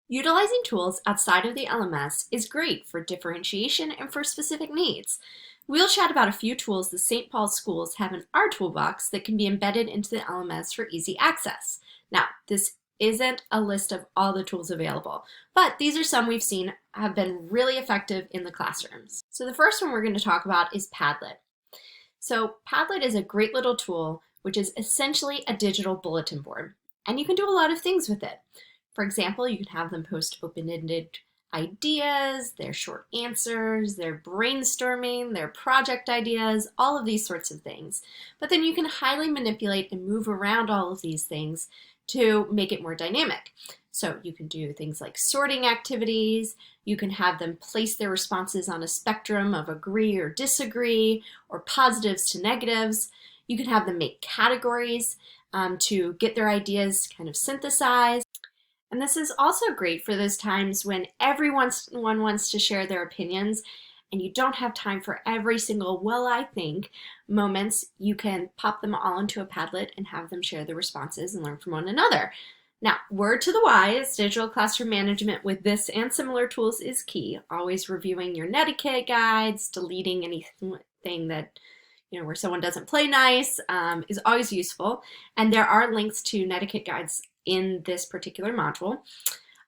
Utilizing tools outside of the LMS is great for differentiation and for specific needs. We'll chat about a few tools the St. Paul schools have in our toolbox that can be embedded into the LMS for easy access. Now, this isn't a list of all the tools available, but these are some we've seen have been really effective in the classrooms. So the first one we're going to talk about is Padlet. So Padlet is a great little tool which is essentially a digital bulletin board, and you can do a lot of things with it. For example, you can have them post open-ended ideas, their short answers, their brainstorming, their project ideas, all of these sorts of things. But then you can highly manipulate and move around all of these things to make it more dynamic. So you can do things like sorting activities, you can have them place their responses on a spectrum of agree or disagree, or positives to negatives. You can have them make categories to get their ideas kind of synthesized. And this is also great for those times when everyone wants to share their opinions and you don't have time for every single, well, I think, moments. You can pop them all into a Padlet and have them share the responses and learn from one another. Now, word to the wise, digital classroom management with this and similar tools is key. Always reviewing your netiquette guides, deleting anything that where someone doesn't play nice is always useful. And there are links to netiquette guides in this particular module.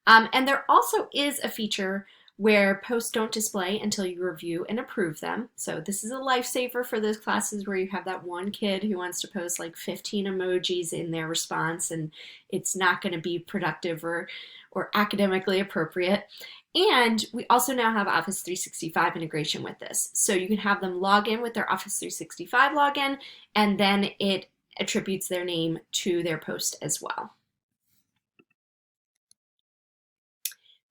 And there also is a feature where posts don't display until you review and approve them. So this is a lifesaver for those classes where you have that one kid who wants to post like 15 emojis in their response and it's not going to be productive or academically appropriate. And we also now have Office 365 integration with this. So you can have them log in with their Office 365 login, and then it attributes their name to their post as well.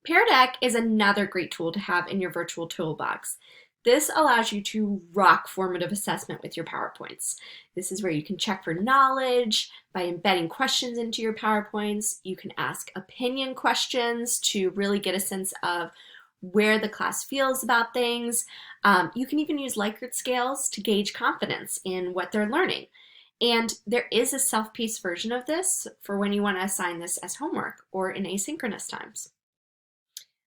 Pear Deck is another great tool to have in your virtual toolbox. This allows you to rock formative assessment with your PowerPoints. This is where you can check for knowledge by embedding questions into your PowerPoints. You can ask opinion questions to really get a sense of where the class feels about things. You can even use Likert scales to gauge confidence in what they're learning. And there is a self-paced version of this for when you want to assign this as homework or in asynchronous times.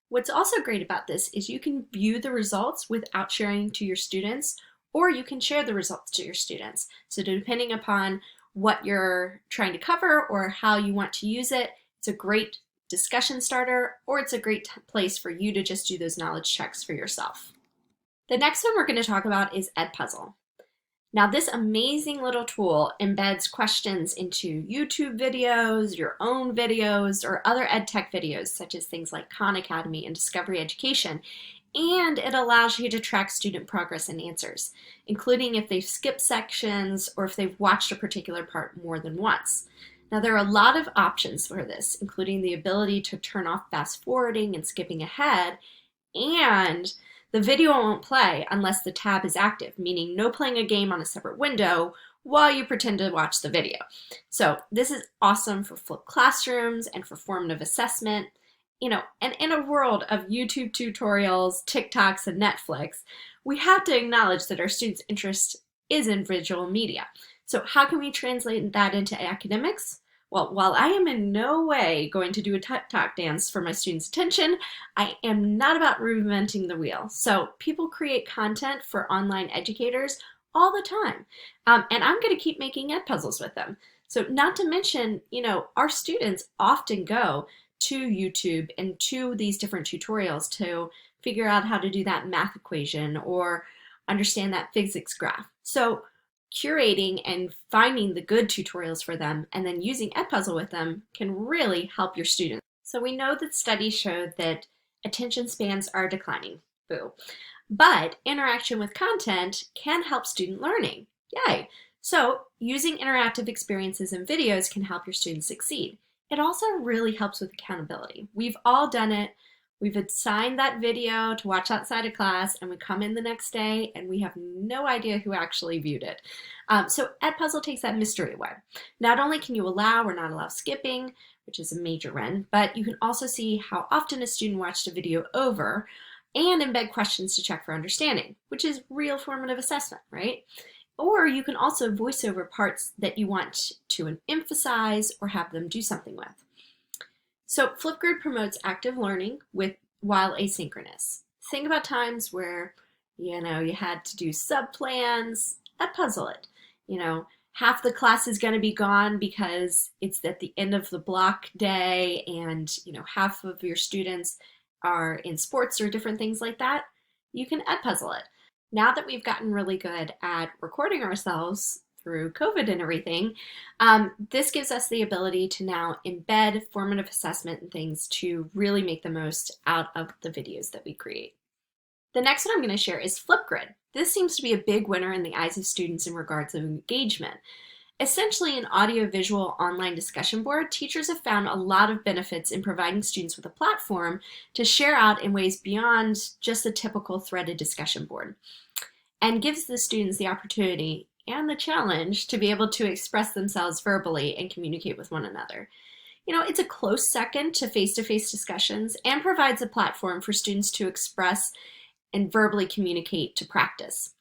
What's also great about this is you can view the results without sharing to your students, or you can share the results to your students. So depending upon what you're trying to cover or how you want to use it, it's a great discussion starter, or it's a great place for you to just do those knowledge checks for yourself. The next one we're going to talk about is Edpuzzle. Now this amazing little tool embeds questions into YouTube videos, your own videos, or other EdTech videos, such as things like Khan Academy and Discovery Education, and it allows you to track student progress and answers, including if they've skipped sections or if they've watched a particular part more than once. Now there are a lot of options for this, including the ability to turn off fast forwarding and skipping ahead, and the video won't play unless the tab is active, meaning no playing a game on a separate window while you pretend to watch the video. So this is awesome for flipped classrooms and for formative assessment. And in a world of YouTube tutorials, TikToks, and Netflix, we have to acknowledge that our students' interest is in visual media. So how can we translate that into academics? Well, while I am in no way going to do a TikTok dance for my students' attention, I am not about reinventing the wheel. So people create content for online educators all the time. And I'm going to keep making Edpuzzles with them. So not to mention, our students often go to YouTube and to these different tutorials to figure out how to do that math equation or understand that physics graph. So curating and finding the good tutorials for them and then using Edpuzzle with them can really help your students. So we know that studies show that attention spans are declining, boo. But interaction with content can help student learning, yay. So using interactive experiences and videos can help your students succeed. It also really helps with accountability. We've all done it. We've assigned that video to watch outside of class and we come in the next day and we have no idea who actually viewed it. So Edpuzzle takes that mystery away. Not only can you allow or not allow skipping, which is a major win, but you can also see how often a student watched a video over and embed questions to check for understanding, which is real formative assessment, right? Or you can also voice over parts that you want to emphasize or have them do something with. So Flipgrid promotes active learning while asynchronous. Think about times where, you had to do sub plans, Edpuzzle it. Half the class is going to be gone because it's at the end of the block day and, half of your students are in sports or different things like that. You can Edpuzzle it. Now that we've gotten really good at recording ourselves through COVID and everything, this gives us the ability to now embed formative assessment and things to really make the most out of the videos that we create. The next one I'm going to share is Flipgrid. This seems to be a big winner in the eyes of students in regards to engagement. Essentially an audio-visual online discussion board, teachers have found a lot of benefits in providing students with a platform to share out in ways beyond just the typical threaded discussion board, and gives the students the opportunity and the challenge to be able to express themselves verbally and communicate with one another. It's a close second to face-to-face discussions and provides a platform for students to express and verbally communicate to practice.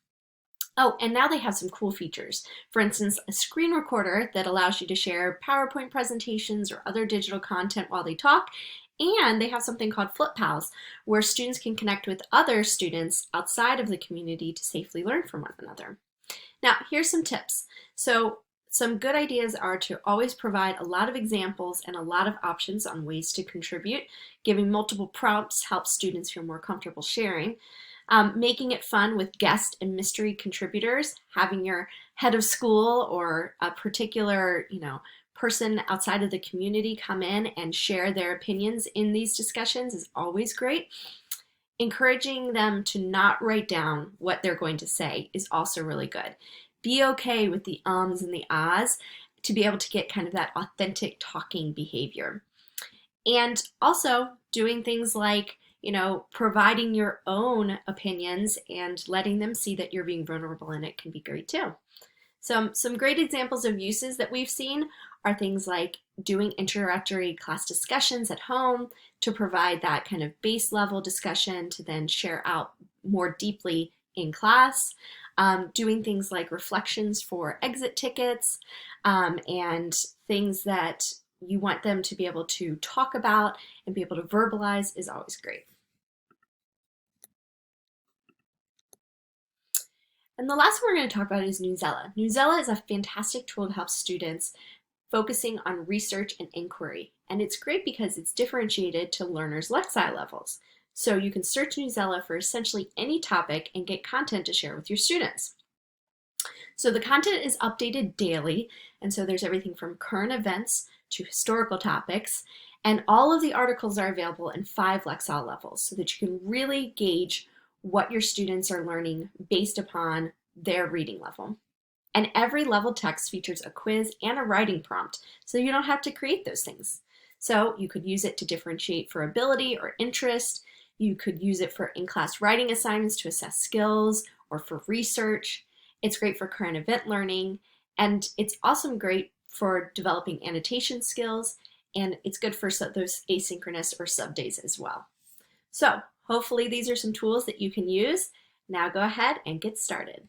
Oh, and now they have some cool features. For instance, a screen recorder that allows you to share PowerPoint presentations or other digital content while they talk. And they have something called FlipPals, where students can connect with other students outside of the community to safely learn from one another. Now, here's some tips. So some good ideas are to always provide a lot of examples and a lot of options on ways to contribute. Giving multiple prompts helps students feel more comfortable sharing. Making it fun with guest and mystery contributors, having your head of school or a particular, person outside of the community come in and share their opinions in these discussions is always great. Encouraging them to not write down what they're going to say is also really good. Be okay with the ums and the ahs to be able to get kind of that authentic talking behavior. And also doing things like, providing your own opinions and letting them see that you're being vulnerable in it can be great too. Some great examples of uses that we've seen are things like doing introductory class discussions at home to provide that kind of base level discussion to then share out more deeply in class. Doing things like reflections for exit tickets and things that you want them to be able to talk about and be able to verbalize is always great. And the last one we're going to talk about is Newsela. Newsela is a fantastic tool to help students focusing on research and inquiry. And it's great because it's differentiated to learners' Lexile levels. So you can search Newsela for essentially any topic and get content to share with your students. So the content is updated daily, and so there's everything from current events to historical topics, and all of the articles are available in 5 Lexile levels so that you can really gauge what your students are learning based upon their reading level. And every level text features a quiz and a writing prompt, so you don't have to create those things. So you could use it to differentiate for ability or interest. You could use it for in-class writing assignments to assess skills or for research. It's great for current event learning, and it's also great for developing annotation skills, and it's good for those asynchronous or sub days as well. So hopefully these are some tools that you can use. Now go ahead and get started.